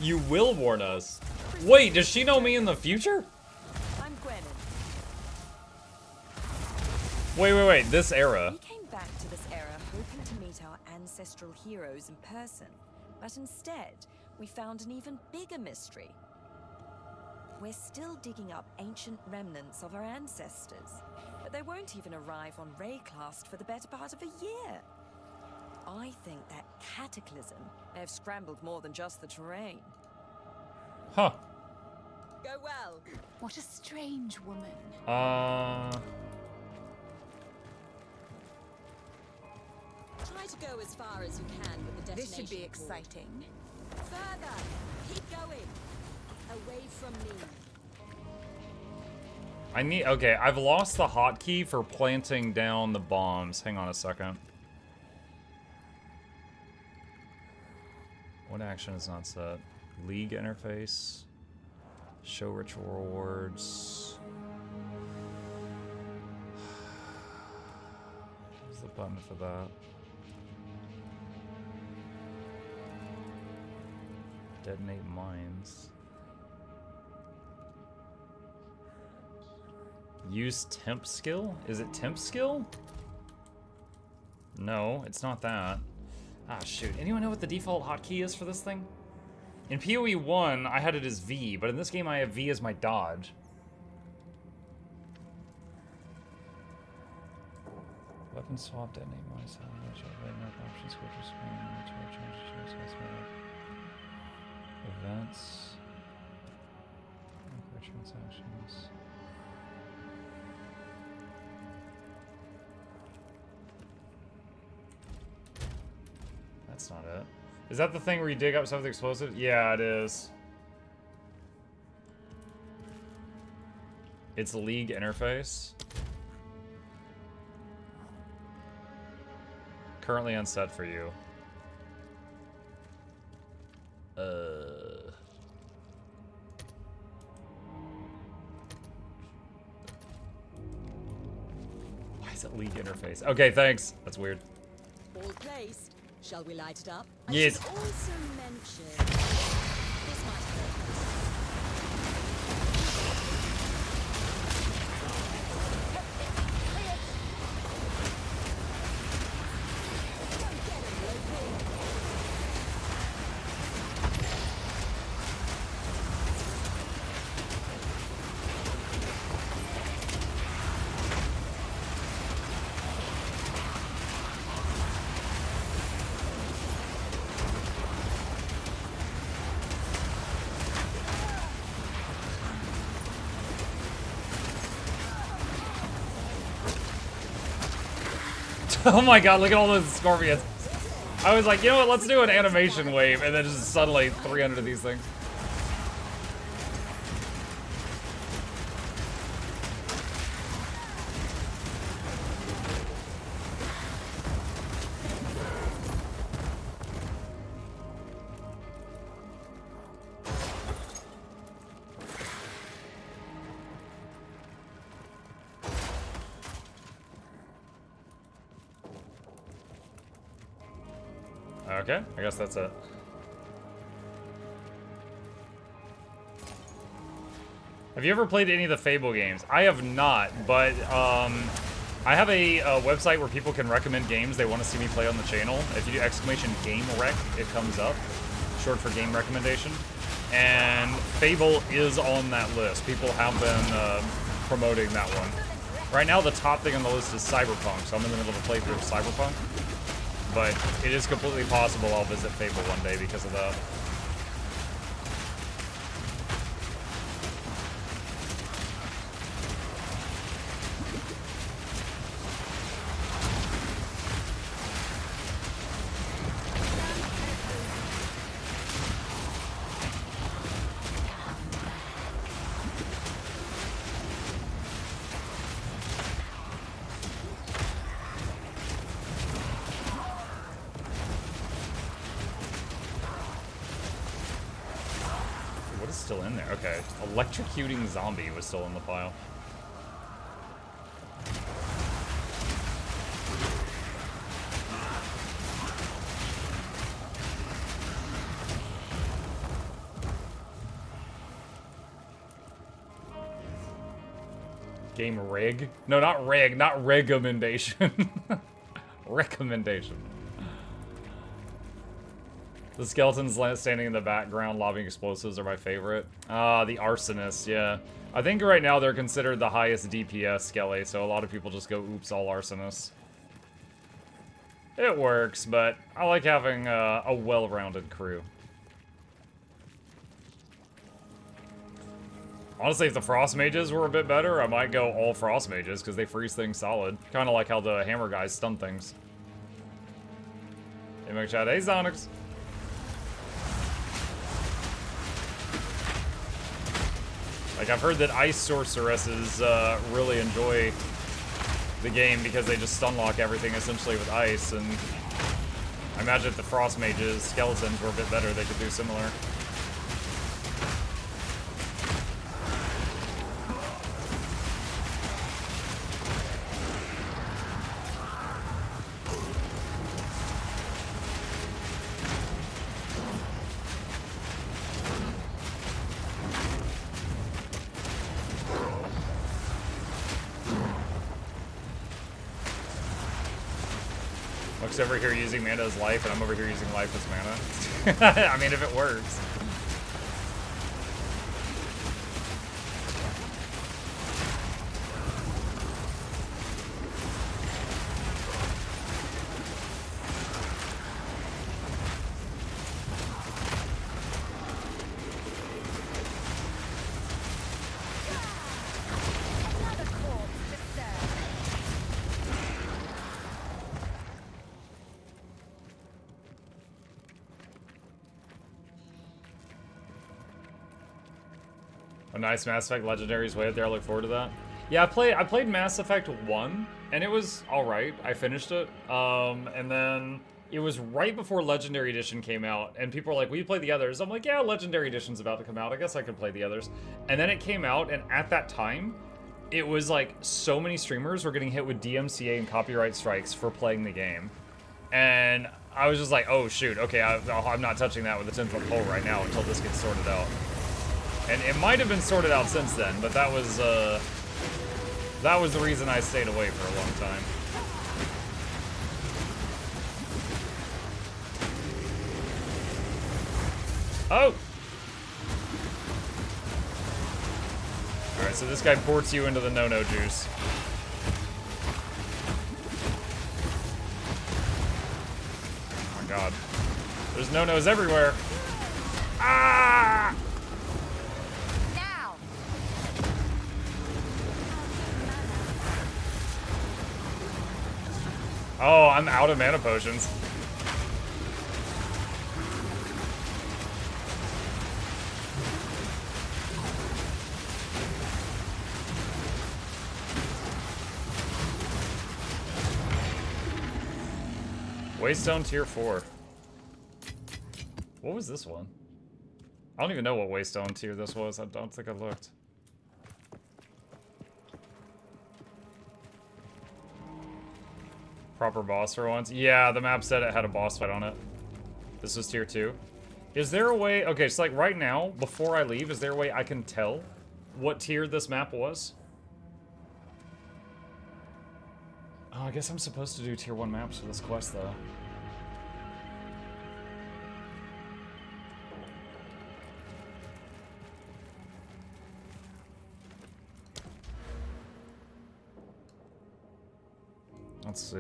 You will warn us. Wait, does she know me in the future? I'm Gwennon. Wait, this era. We came back to this era hoping to meet our ancestral heroes in person, but instead, we found an even bigger mystery. We're still digging up ancient remnants of our ancestors, but they won't even arrive on Rayclast for the better part of a year. I think that cataclysm may have scrambled more than just the terrain. Huh. Go well. What a strange woman. Try to go as far as you can with the detonation. This should be cord. exciting. Further. Keep going. Away from me. Okay, I've lost the hotkey for planting down the bombs. Hang on a second. What action is not set? League interface. Show ritual rewards. Where's the button for that? Detonate mines. Use temp skill? Is it temp skill? No, it's not that. Ah, shoot. Anyone know what the default hotkey is for this thing? In PoE 1, I had it as V, but in this game I have V as my dodge. Weapon swap, detonate mines, options, switcher screen, events, transactions. That's not it. Is that the thing where you dig up something explosive? Yeah, it is. It's League interface. Currently unset for you. Why is it League interface? Okay, thanks. That's weird. All placed. Shall we light it up? Yes. I should also mention this might hurt. Oh my god, look at all those scorpions. I was like, you know what, let's do an animation wave, and then just suddenly 300 of these things. Okay, I guess that's it. Have you ever played any of the Fable games? I have not, but I have a website where people can recommend games they want to see me play on the channel. If you do !game rec, it comes up, short for game recommendation. And Fable is on that list. People have been promoting that one. Right now, the top thing on the list is Cyberpunk, so I'm in the middle of a playthrough of Cyberpunk. But it is completely possible I'll visit Fable one day because of that. Still in there. Okay. Electrocuting zombie was still in the file. Game rig? No, not rig, not recommendation. Recommendation. The skeletons standing in the background lobbing explosives are my favorite. Ah, the arsonists, yeah. I think right now they're considered the highest DPS skelly, so a lot of people just go, oops, all arsonists. It works, but I like having a well-rounded crew. Honestly, if the frost mages were a bit better, I might go all frost mages, because they freeze things solid. Kind of like how the hammer guys stun things. Hey, Mike Chat. Hey, Zonix. Like, I've heard that ice sorceresses really enjoy the game because they just stun lock everything essentially with ice, and I imagine if the frost mages, skeletons were a bit better, they could do similar. Luck's over here using mana as life, and I'm over here using life as mana. I mean, if it works. A nice Mass Effect Legendary's way up there. I look forward to that. Yeah, I played Mass Effect 1, and it was alright. I finished it. And then it was right before Legendary Edition came out, and people were like, will you play the others? I'm like, yeah, Legendary Edition's about to come out. I guess I could play the others. And then it came out, and at that time, it was like so many streamers were getting hit with DMCA and copyright strikes for playing the game. And I was just like, oh shoot, okay, I'm not touching that with a 10-foot pole right now until this gets sorted out. And it might have been sorted out since then, but that was the reason I stayed away for a long time. Oh! Alright, so this guy ports you into the no-no juice. Oh my god. There's no-nos everywhere. Ah! Oh, I'm out of mana potions. Waystone tier 4. What was this one? I don't even know what Waystone tier this was. I don't think I looked. Proper boss for once. Yeah, the map said it had a boss fight on it. This was tier 2. Is there a way... Okay, so like right now, before I leave, is there a way I can tell what tier this map was? Oh, I guess I'm supposed to do tier 1 maps for this quest, though. Let's see,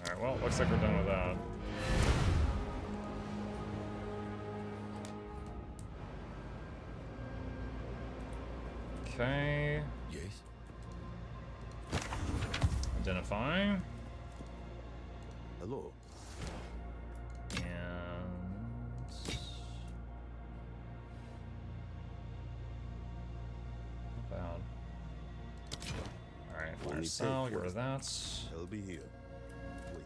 Alright, well, looks like we're done with that. Okay. Yes. Identify. Hello. And... Not bad. Alright, fire cell, get rid of that. I'll be here. Wait.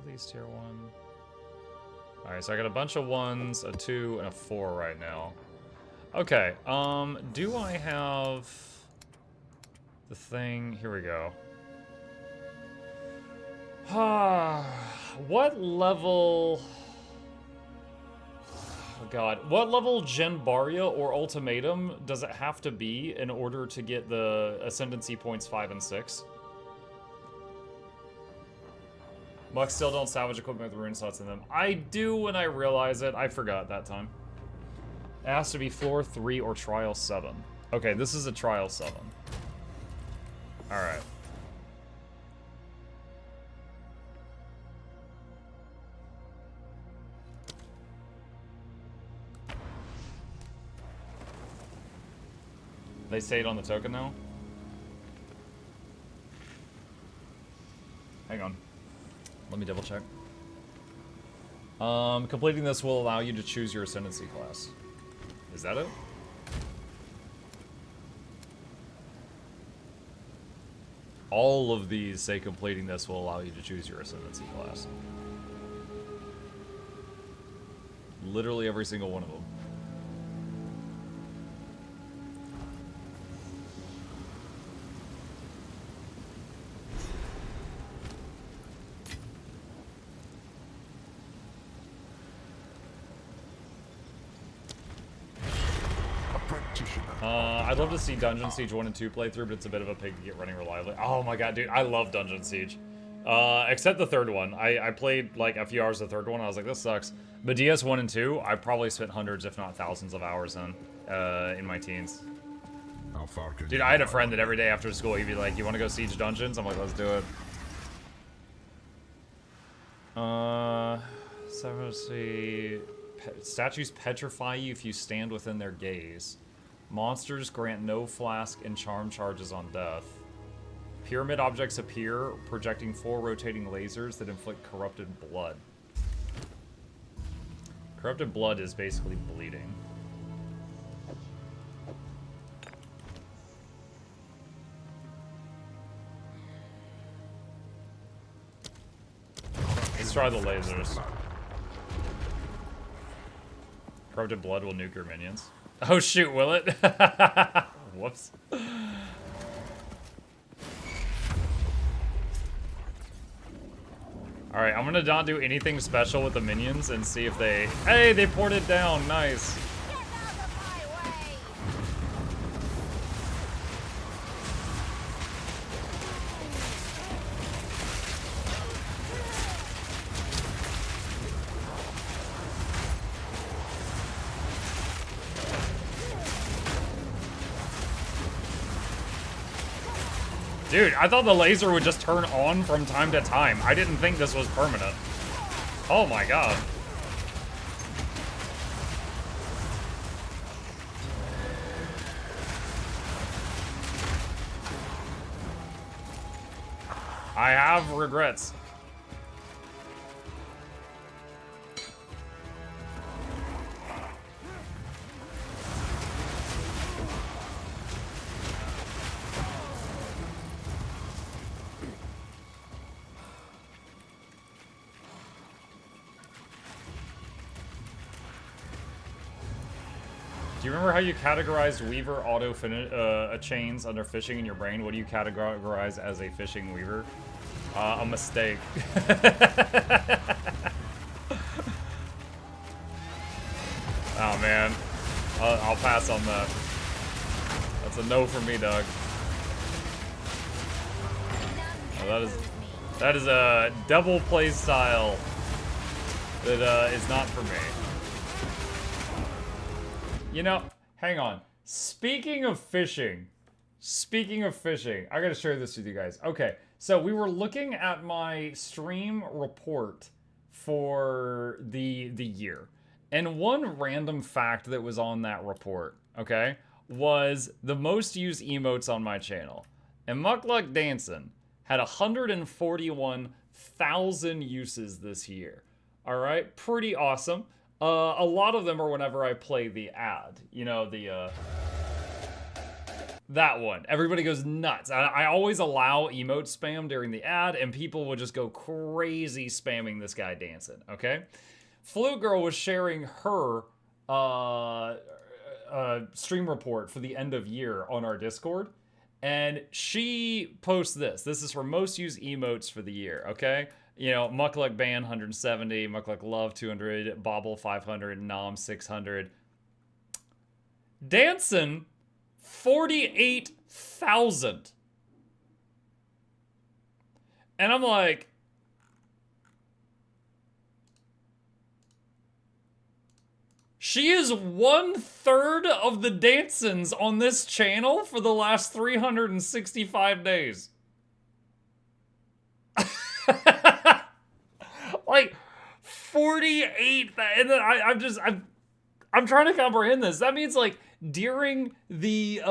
these tier 1. Alright, so I got a bunch of 1s, a 2, and a 4 right now. Okay, do I have the thing? Here we go. What level... Oh god, what level Genbaria or Ultimatum does it have to be in order to get the Ascendancy points 5 and 6? Mucks still don't salvage equipment with rune slots in them. I do when I realize it. I forgot that time. It has to be floor 3 or trial 7. Okay, this is a trial 7. Alright. They say it on the token now? Hang on. Let me double check. Completing this will allow you to choose your Ascendancy class. Is that it? All of these say completing this will allow you to choose your Ascendancy class. Literally every single one of them. I'd love to see Dungeon Siege 1 and 2 playthrough, but it's a bit of a pig to get running reliably. Oh my god, dude, I love Dungeon Siege. Except the third one. I played like a few hours of the third one, I was like, this sucks. But DS 1 and 2, I probably spent hundreds, if not thousands of hours in my teens. How far can Dude, I had a friend that every day after school, he'd be like, you want to go siege dungeons? I'm like, let's do it. So let's see. Statues petrify you if you stand within their gaze. Monsters grant no flask and charm charges on death. Pyramid objects appear, projecting 4 rotating lasers that inflict corrupted blood. Corrupted blood is basically bleeding. Let's try the lasers. Corrupted blood will nuke your minions. Oh shoot, will it? Whoops. Alright, I'm gonna not do anything special with the minions and see if they... Hey, they poured it down, nice. Dude, I thought the laser would just turn on from time to time. I didn't think this was permanent. Oh my god. I have regrets. Do you remember how you categorized Weaver auto chains under fishing in your brain? What do you categorize as a fishing Weaver? A mistake. Oh man, I'll pass on that. That's a no for me, dog. Oh, that is a double play style that is not for me. You know, hang on. Speaking of fishing, I gotta share this with you guys. Okay, so we were looking at my stream report for the year, and one random fact that was on that report, okay, was the most used emotes on my channel. And Mukluk Dancing had 141,000 uses this year. All right, pretty awesome. A lot of them are whenever I play the ad. You know, the That one. Everybody goes nuts. I always allow emote spam during the ad, and people will just go crazy spamming this guy dancing, okay? Flute Girl was sharing her stream report for the end of year on our Discord, and she posts this. This is her most used emotes for the year, okay? You know, Mukluk Ban 170, Mukluk Love 200, Bobble 500, Nom 600. Dancing 48,000. And I'm like, she is 1/3 of the dancins on this channel for the last 365 days. Like 48, and then I'm trying to comprehend this. That means like during the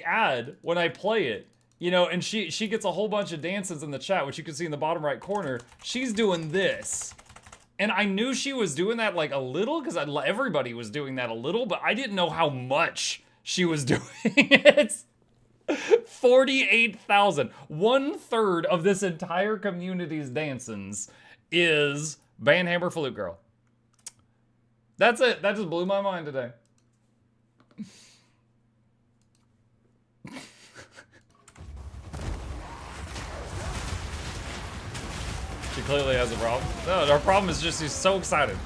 ad when I play it, you know, and she gets a whole bunch of dances in the chat, which you can see in the bottom right corner. She's doing this, and I knew she was doing that like a little because everybody was doing that a little, but I didn't know how much she was doing it. 48,000. 1/3 of this entire community's dancins is Banhammer Flute Girl. That's it. That just blew my mind today. She clearly has a problem. No, our problem is just she's so excited.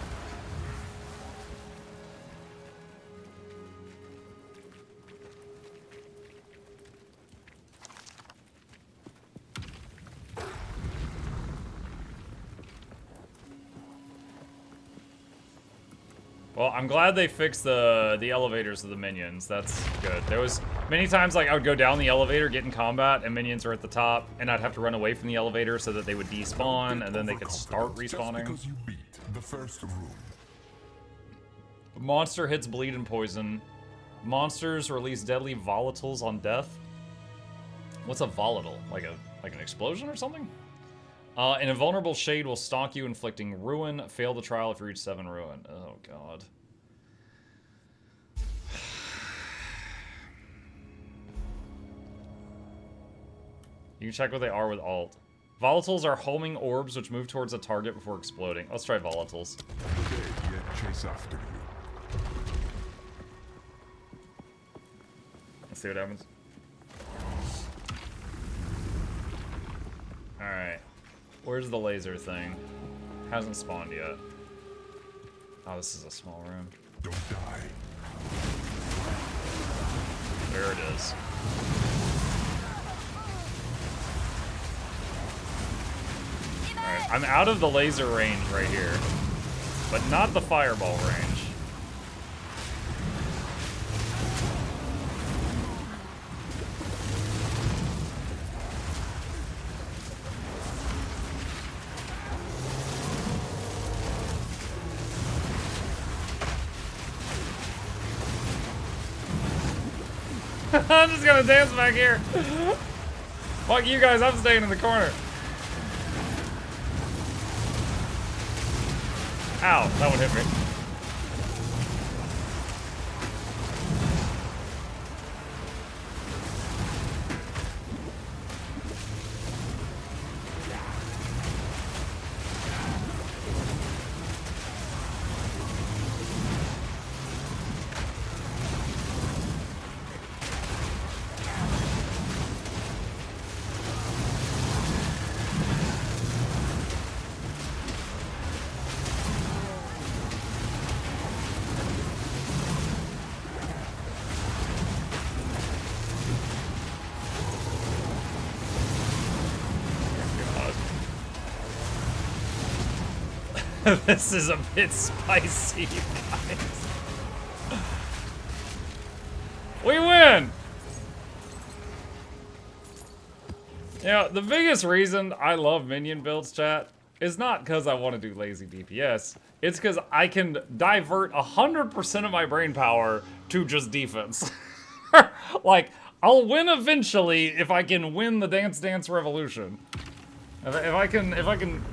Well, I'm glad they fixed the elevators of the minions. That's good. There was many times like I would go down the elevator, get in combat, and minions are at the top, and I'd have to run away from the elevator so that they would despawn, and then they could start respawning. Just because you beat the first room. Monster hits bleed and poison. Monsters release deadly volatiles on death. What's a volatile? Like an explosion or something? An invulnerable shade will stalk you, inflicting ruin. Fail the trial if you reach 7 ruin. Oh, God. You can check what they are with alt. Volatiles are homing orbs which move towards a target before exploding. Let's try volatiles. The dead yet chase after you. Let's see what happens. Alright. Where's the laser thing? Hasn't spawned yet. Oh, this is a small room. Don't die. There it is. Alright, I'm out of the laser range right here. But not the fireball range. I'm just gonna dance back here. Fuck you guys, I'm staying in the corner. Ow, that one hit me. This is a bit spicy, you guys. We win! You know, the biggest reason I love minion builds, chat, is not because I want to do lazy DPS. It's because I can divert 100% of my brain power to just defense. Like, I'll win eventually if I can win the Dance Dance Revolution. If I can,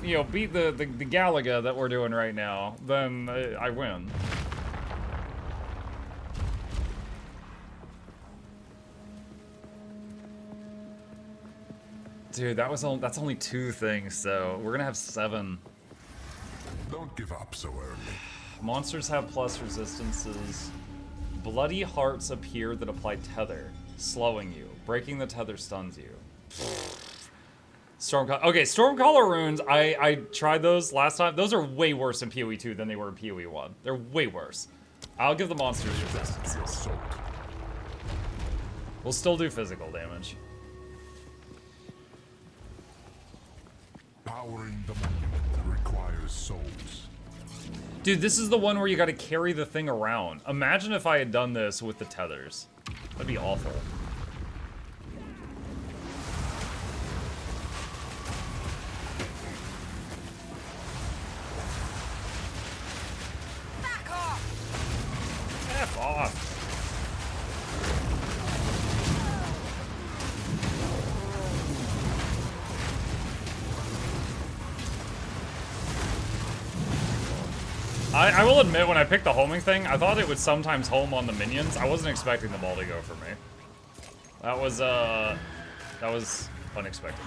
you know, beat the Galaga that we're doing right now, then I win. Dude, that's only 2 things, so we're gonna have 7. Don't give up so early. Monsters have plus resistances. Bloody hearts appear that apply tether, slowing you. Breaking the tether stuns you. Okay, Stormcaller runes, I tried those last time. Those are way worse in PoE 2 than they were in PoE 1. They're way worse. I'll give the monsters resistances. Assault. We'll still do physical damage. Powering the monument requires souls. Dude, this is the one where you gotta carry the thing around. Imagine if I had done this with the tethers. That'd be awful. Back off! F off. I will admit, when I picked the homing thing, I thought it would sometimes home on the minions. I wasn't expecting them all to go for me. That was unexpected.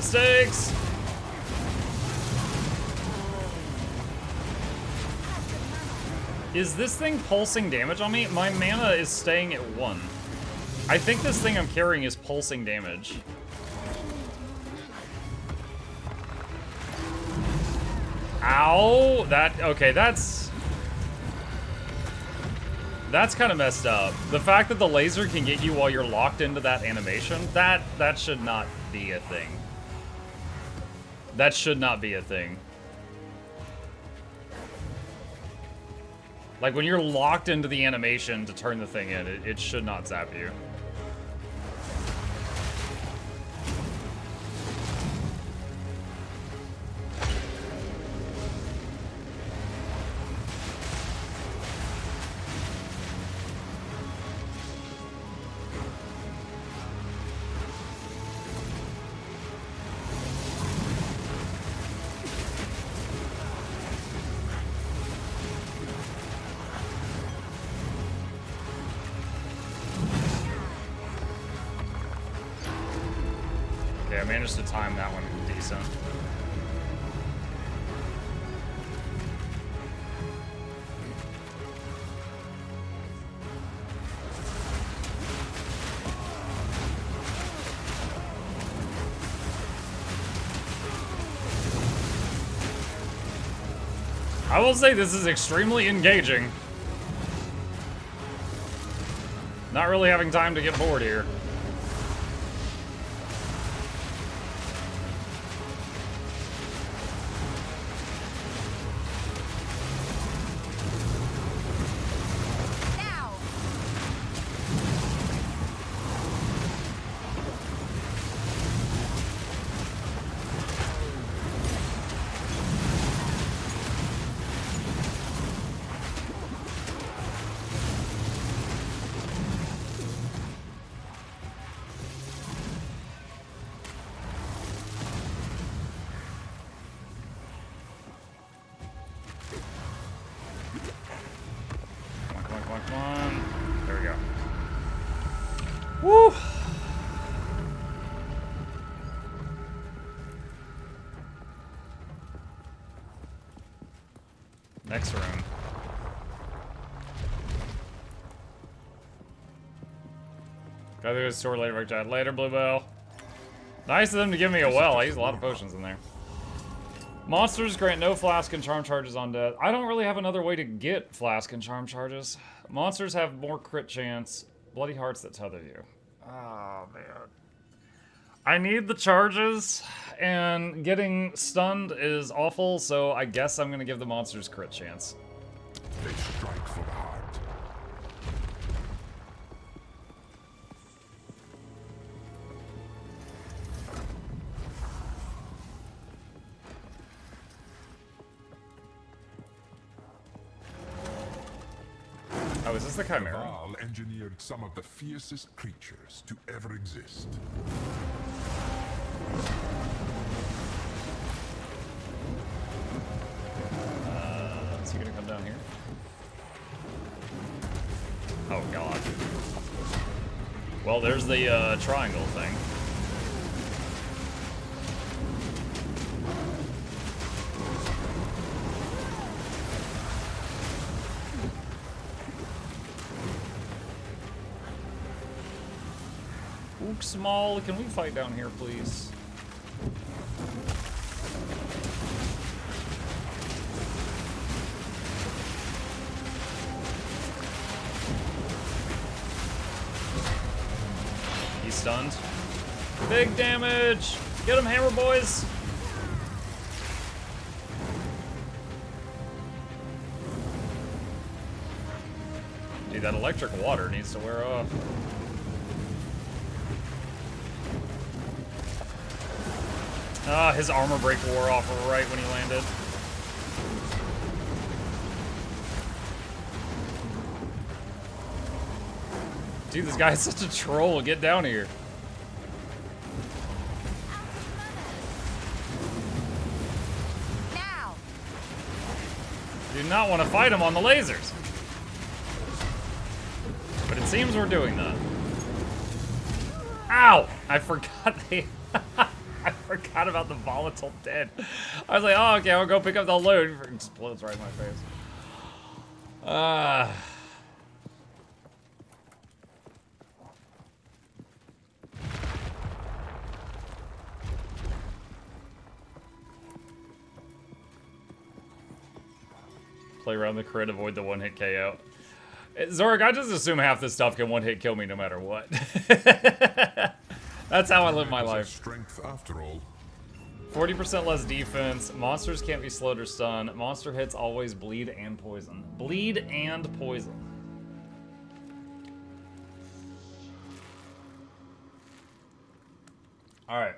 Stakes! Is this thing pulsing damage on me? My mana is staying at 1. I think this thing I'm carrying is pulsing damage. Ow! Okay, that's kind of messed up. The fact that the laser can get you while you're locked into that animation, that should not be a thing. That should not be a thing. Like, when you're locked into the animation to turn the thing in, it should not zap you. Okay, I managed to time that one decent. I will say this is extremely engaging. Not really having time to get bored here. Now! Come on. There we go. Woo! Next room. Gotta go to the store later, Rick Chad. Later, Bluebell. Nice of them to give me a well. I used a lot of potions in there. Monsters grant no flask and charm charges on death. I don't really have another way to get flask and charm charges. Monsters have more crit chance. Bloody hearts that tether you. Oh, man. I need the charges, and getting stunned is awful, so I guess I'm gonna give the monsters crit chance. They strike for the heart. Oh, is this the Chimera? Baal engineered some of the fiercest creatures to ever exist. Is he gonna come down here? Oh god. Well, there's the triangle thing. Ook small, can we fight down here, please? He's stunned. Big damage! Get him, hammer boys! Dude, that electric water needs to wear off. Ah, his armor break wore off right when he landed. Dude, this guy's such a troll. Get down here. Now. Do not want to fight him on the lasers. But it seems we're doing that. Ow! I forgot they... I forgot about the volatile dead. I was like, oh, okay, I'll go pick up the loot. It explodes right in my face. Play around the crit, avoid the one-hit KO. Zorik, I just assume half this stuff can one-hit kill me no matter what. That's how I live my life. Strength after all. 40% less defense. Monsters can't be slowed or stunned. Monster hits always bleed and poison. Bleed and poison. Alright.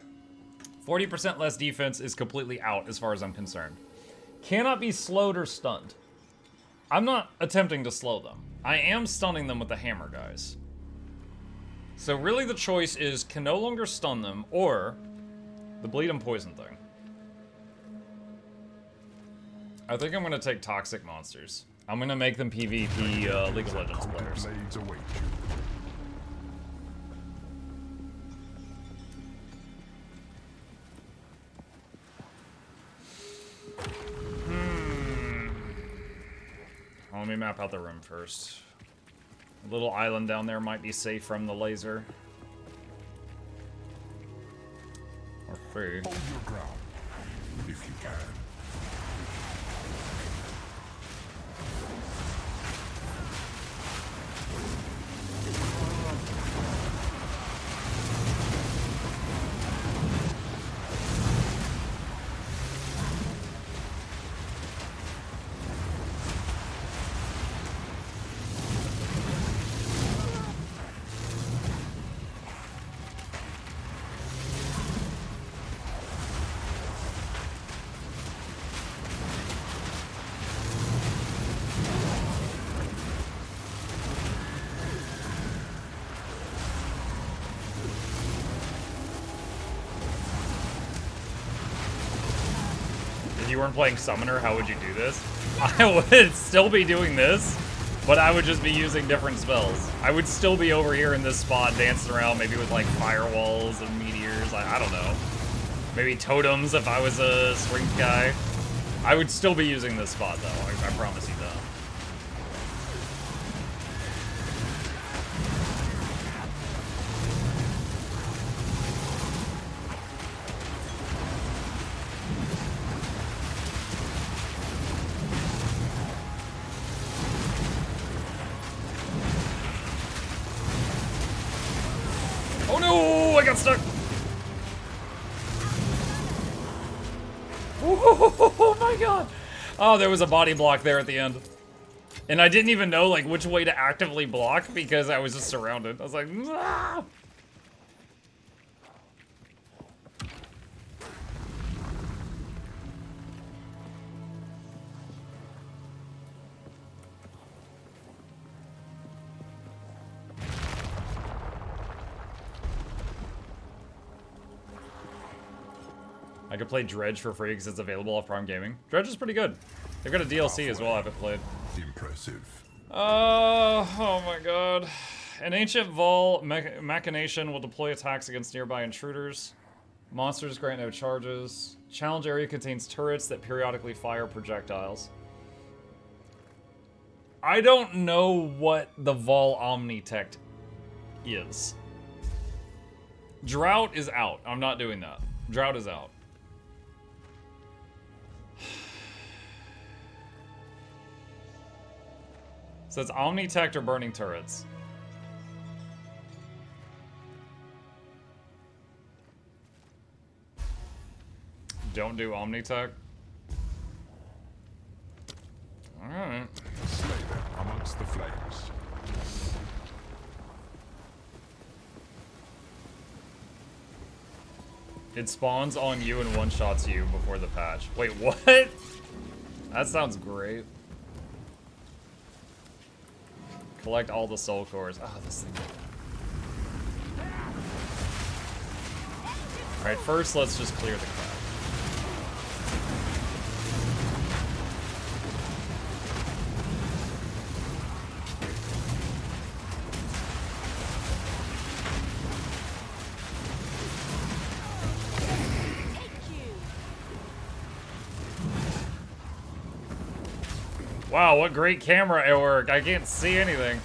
40% less defense is completely out as far as I'm concerned. Cannot be slowed or stunned. I'm not attempting to slow them. I am stunning them with the hammer, guys. So really the choice is can no longer stun them or the bleed and poison thing. I think I'm gonna take toxic monsters. I'm gonna make them PvP League of Legends players. Blades await Let me map out the room first. A little island down there might be safe from the laser. Or free. Hold your ground, if you can. If you weren't playing Summoner, how would you do this? I would still be doing this, but I would just be using different spells. I would still be over here in this spot dancing around, maybe with like firewalls and meteors, I don't know. Maybe totems if I was a strength guy. I would still be using this spot though, I promise you that. Oh no, I got stuck. Oh my god! Oh, there was a body block there at the end. And I didn't even know like which way to actively block because I was just surrounded. I was like, ah! I could play Dredge for free because it's available off Prime Gaming. Dredge is pretty good. They've got a DLC as well I haven't played. Impressive. Oh my god. An ancient Vol machination will deploy attacks against nearby intruders. Monsters grant no charges. Challenge area contains turrets that periodically fire projectiles. I don't know what the Vol Omnitect is. Drought is out. I'm not doing that. Drought is out. So it's Omnitect or Burning Turrets. Don't do Omnitech. Alright. Slay them amongst the flames. It spawns on you and one-shots you before the patch. Wait, what? That sounds great. Collect all the soul cores. Oh, this thing. Alright, first let's just clear the crowd. Wow, what great camera work. I can't see anything.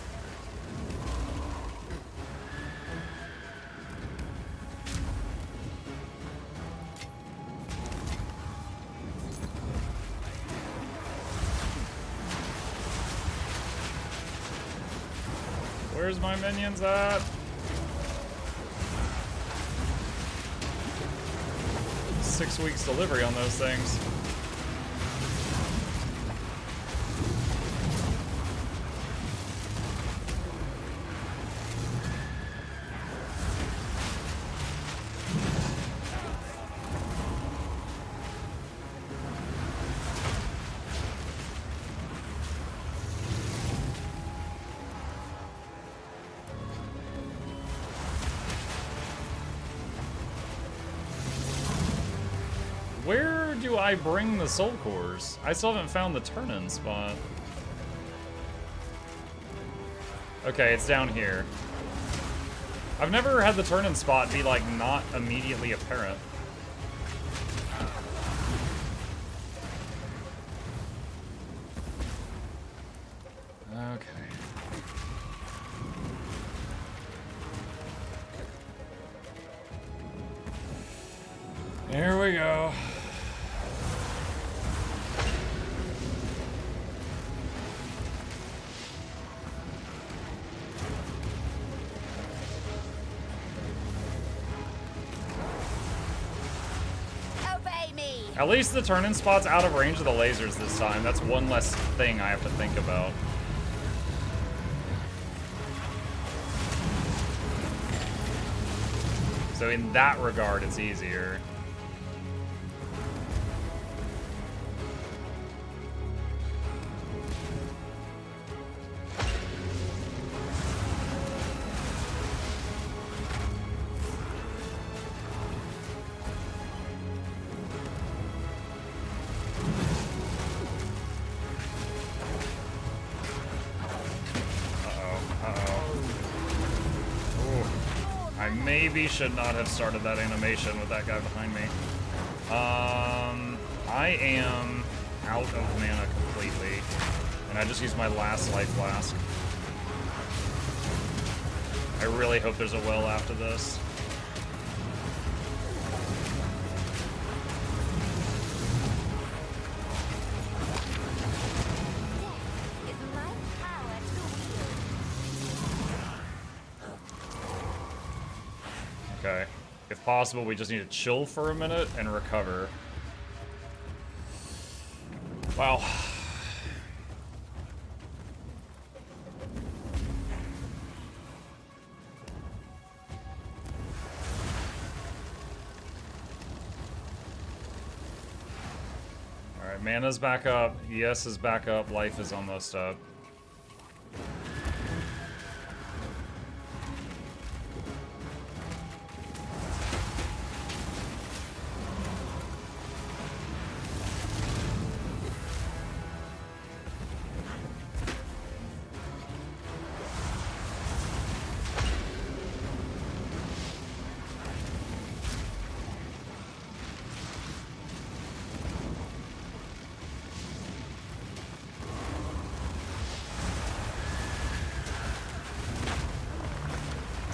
Where's my minions at? Six weeks delivery on those things. Where do I bring the soul cores? I still haven't found the turn-in spot. Okay, it's down here. I've never had the turn-in spot be, like, not immediately apparent. Okay. Here we go. Obey me. At least the turn-in spot's out of range of the lasers this time. That's one less thing I have to think about. So in that regard, it's easier. Maybe should not have started that animation with that guy behind me. I am out of mana completely. And I just used my last life flask. I really hope there's a well after this. Okay. If possible, we just need to chill for a minute and recover. Wow. Alright, mana's back up. ES is back up. Life is almost up.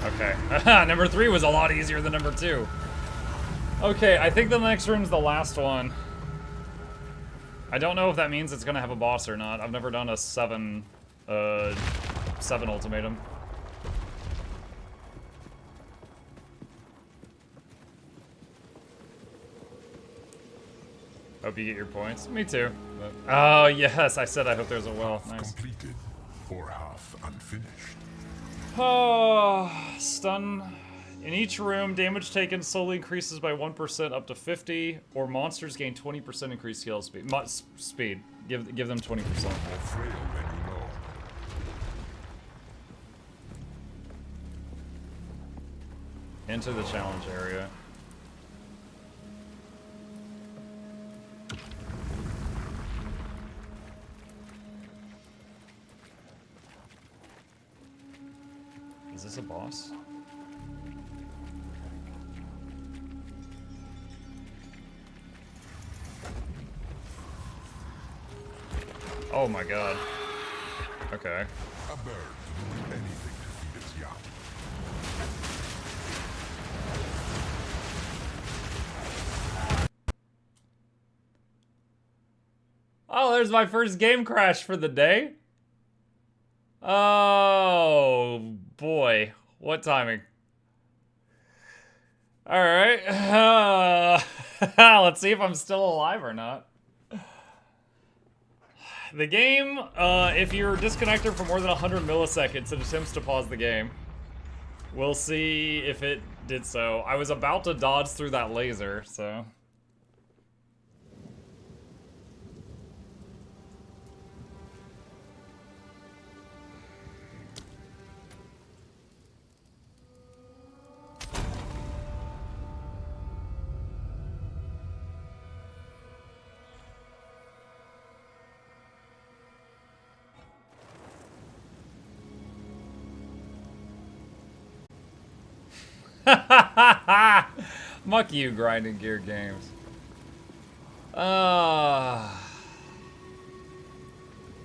Okay. Number 3 was a lot easier than number 2. Okay, I think the next room's the last one. I don't know if that means it's gonna have a boss or not. I've never done a 7 ultimatum. Hope you get your points. Me too. Oh, yes, I said I hope there's a well. Nice. Completed or half unfinished. Oh, stun. In each room, damage taken slowly increases by 1% up to 50, or monsters gain 20% increased skill speed. Speed. Give them 20%. More frail than you know. Into the challenge area. Is this a boss? Oh my god. Okay. A bird will do anything to feed its young. Oh, there's my first game crash for the day. Oh, boy. What timing? Alright. Let's see if I'm still alive or not. The game, if you're disconnected for more than 100 milliseconds, it attempts to pause the game. We'll see if it did so. I was about to dodge through that laser, so... Muck you, grinding gear games.